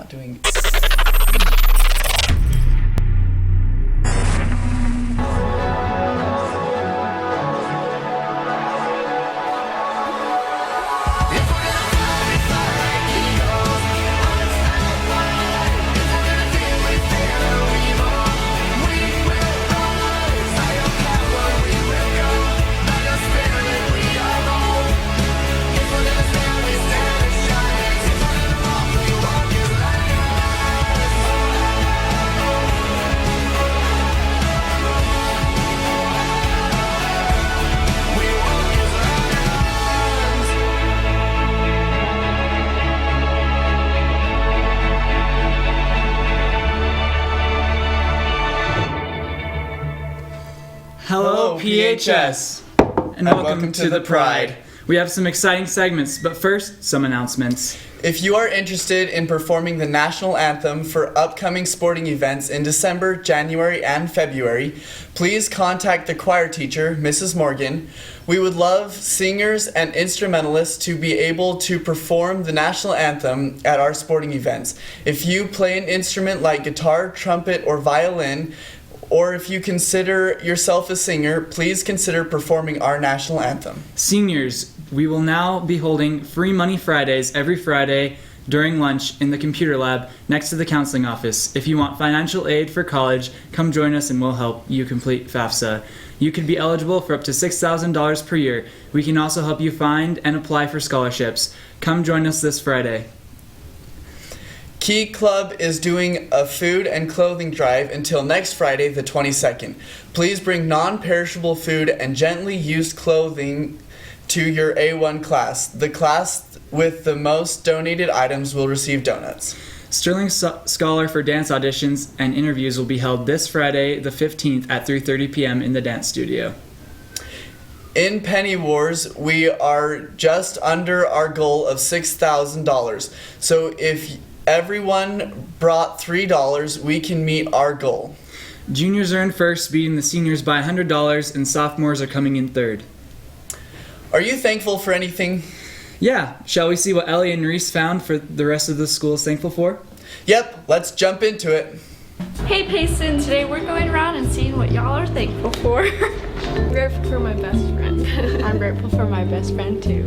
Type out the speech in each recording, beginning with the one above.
not doing... Hello, PHS, and welcome to the Pride. We have some exciting segments, but first, some announcements. If you are interested in performing the national anthem for upcoming sporting events in December, January, and February, please contact the choir teacher, Mrs. Morgan. We would love singers and instrumentalists to be able to perform the national anthem at our sporting events. If you play an instrument like guitar, trumpet, or violin, or if you consider yourself a singer, please consider performing our national anthem. Seniors, we will now be holding Free Money Fridays every Friday during lunch in the computer lab next to the counseling office. If you want financial aid for college, come join us and we'll help you complete FAFSA. You could be eligible for up to $6,000 per year. We can also help you find and apply for scholarships. Come join us this Friday. Key Club is doing a food and clothing drive until next Friday, the 22nd. Please bring non-perishable food and gently used clothing to your A1 class. The class with the most donated items will receive donuts. Sterling Scholar for dance auditions and interviews will be held this Friday, the 15th at 3:30 p.m. in the dance studio. In Penny Wars, we are just under our goal of $6,000. So if everyone brought $3, we can meet our goal. Juniors are in first, beating the seniors by $100, and sophomores are coming in third. Are you thankful for anything? Yeah, shall we see what Ellie and Reese found for the rest of the school is thankful for? Yep, let's jump into it. Hey Payson, today we're going around and seeing what y'all are thankful for. I'm grateful for my best friend. I'm grateful for my best friend too.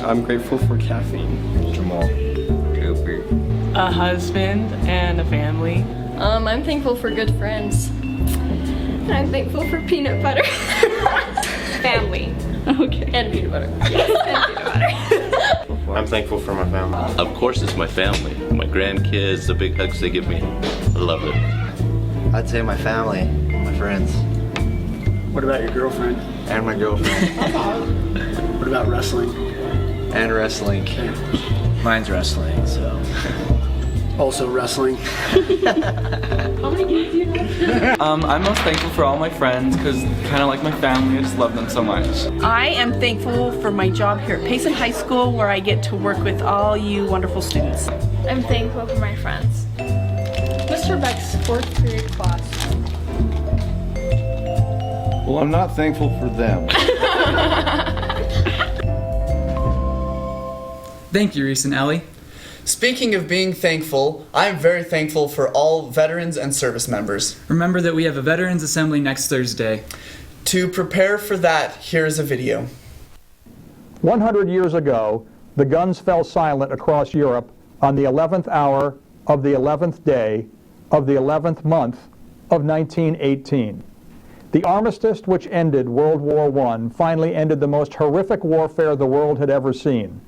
I'm grateful for caffeine. Jamal. Cooper. A husband and a family. I'm thankful for good friends. I'm thankful for peanut butter. Family. Okay. And peanut butter. Yes, and peanut butter. I'm thankful for my family. Of course it's my family. My grandkids, the big hugs they give me. I love it. I'd say my family, my friends. What about your girlfriend? And my girlfriend. What about wrestling? And wrestling. Mine's wrestling, so. Also wrestling. How many kids do you have? I'm most thankful for all my friends because kind of like my family, I just love them so much. I am thankful for my job here at Payson High School where I get to work with all you wonderful students. I'm thankful for my friends. Mr. Beck's 4th period class. Well, I'm not thankful for them. Thank you, Reese and Ellie. Speaking of being thankful, I'm very thankful for all veterans and service members. Remember that we have a Veterans Assembly next Thursday. To prepare for that, here's a video. 100 years ago, the guns fell silent across Europe on the 11th hour of the 11th day of the 11th month of 1918. The armistice which ended World War I finally ended the most horrific warfare the world had ever seen.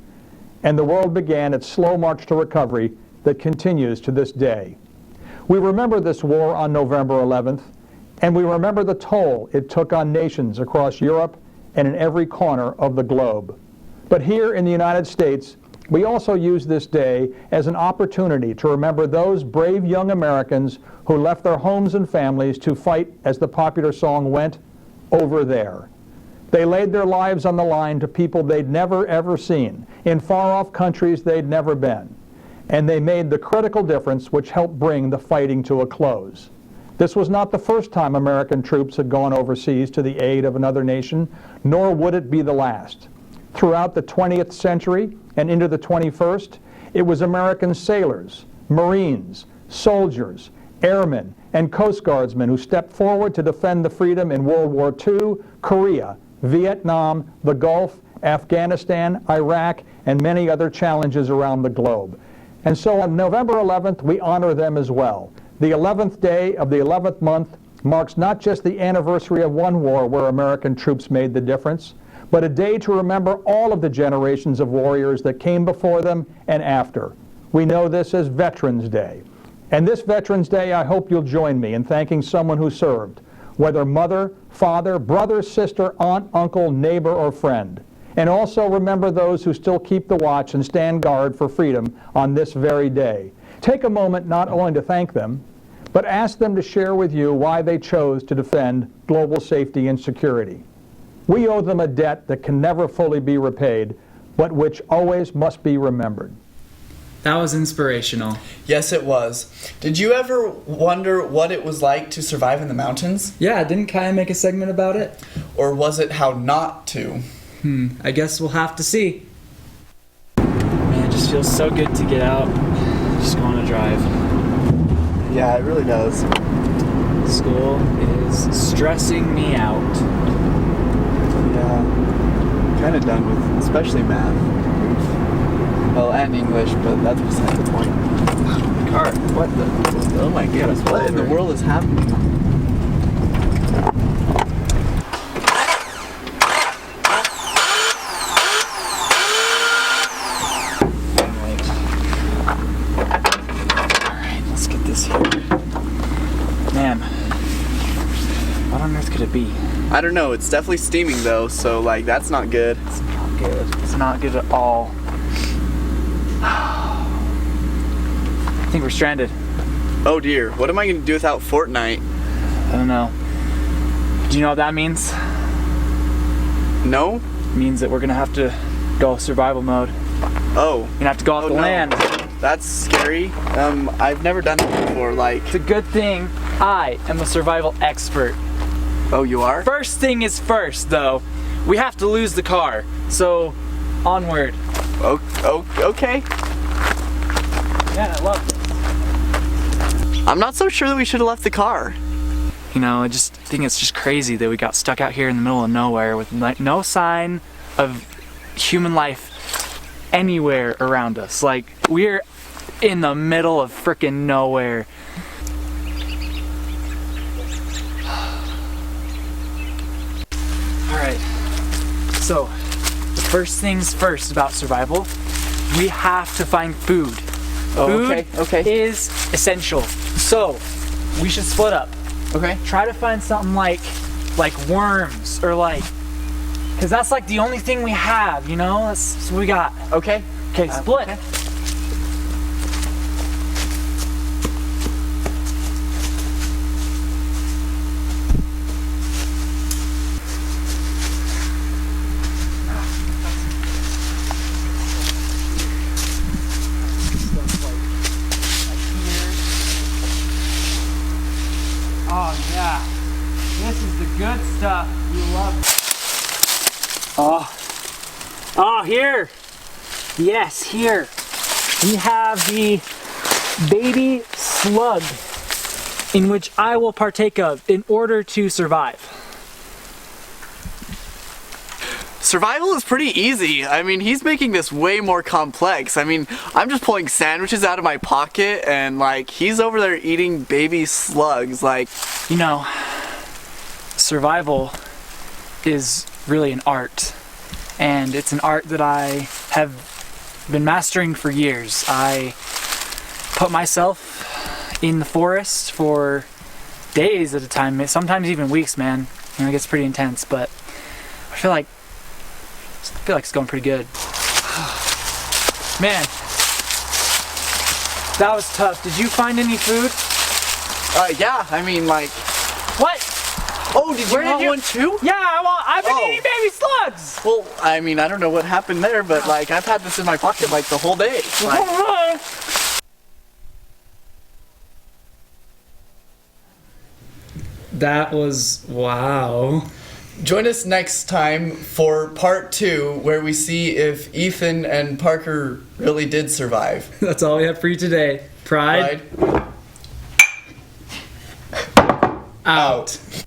And the world began its slow march to recovery that continues to this day. We remember this war on November 11th, and we remember the toll it took on nations across Europe and in every corner of the globe. But here in the United States, we also use this day as an opportunity to remember those brave young Americans who left their homes and families to fight, as the popular song went, over there. They laid their lives on the line to people they'd never ever seen, in far-off countries they'd never been. And they made the critical difference which helped bring the fighting to a close. This was not the first time American troops had gone overseas to the aid of another nation, nor would it be the last. throughout the 20th century and into the 21st, it was American sailors, Marines, soldiers, airmen, and Coast Guardsmen who stepped forward to defend the freedom in World War II, Korea, Vietnam, the Gulf, Afghanistan, Iraq, and many other challenges around the globe. And so on November 11th, we honor them as well. The 11th day of the 11th month marks not just the anniversary of one war where American troops made the difference, but a day to remember all of the generations of warriors that came before them and after. We know this as Veterans Day. And this Veterans Day, I hope you'll join me in thanking someone who served, whether mother, father, brother, sister, aunt, uncle, neighbor, or friend. And also remember those who still keep the watch and stand guard for freedom on this very day. Take a moment not only to thank them, but ask them to share with you why they chose to defend global safety and security. We owe them a debt that can never fully be repaid, but which always must be remembered. That was inspirational. Yes, it was. Did you ever wonder what it was like to survive in the mountains? Yeah, didn't Kaya make a segment about it? Or was it how not to? I guess we'll have to see. Man, it just feels so good to get out, just go on a drive. Yeah, it really does. School is stressing me out. Yeah, kind of done with, especially math. Well, and English, but that's beside the point. Car, what the? Oh my goodness, what in the world is happening? Alright, let's get this here. Man, what on earth could it be? I don't know, it's definitely steaming though, so like that's not good. It's not good. It's not good at all. I think we're stranded. Oh dear, what am I going to do without Fortnite? I don't know. Do you know what that means? No? It means that we're gonna have to go survival mode. Oh. You're gonna have to go off the no. land. That's scary. I've never done that before, like... It's a good thing I am a survival expert. Oh, you are? First thing is first, though. We have to lose the car. So, onward. Okay. Man, I love this. I'm not so sure that we should have left the car. You know, I just think it's just crazy that we got stuck out here in the middle of nowhere with like no sign of human life anywhere around us. Like, we're in the middle of frickin' nowhere. Alright, so the first things first about survival, we have to find food. Food is essential. So, we should split up. Okay. Try to find something like worms or because that's like the only thing we have, you know? That's what we got. Okay. Okay, split. Okay. Oh yeah, this is the good stuff. We love it. Oh, here. Yes, here. We have the baby slug, in which I will partake of in order to survive. Survival is pretty easy. I mean, he's making this way more complex. I mean, I'm just pulling sandwiches out of my pocket and like he's over there eating baby slugs. Like, you know, survival is really an art, and it's an art that I have been mastering for years. I put myself in the forest for days at a time, sometimes even weeks, man. You know, it gets pretty intense, but I feel like it's going pretty good. Man, that was tough. Did you find any food? Yeah, I mean, like... What? Oh, did you want one too? Yeah, I've been eating baby slugs! Well, I mean, I don't know what happened there, but like, I've had this in my pocket like the whole day. Like, that was, wow. Join us next time for part 2, where we see if Ethan and Parker really did survive. That's all we have for you today. Pride. Out.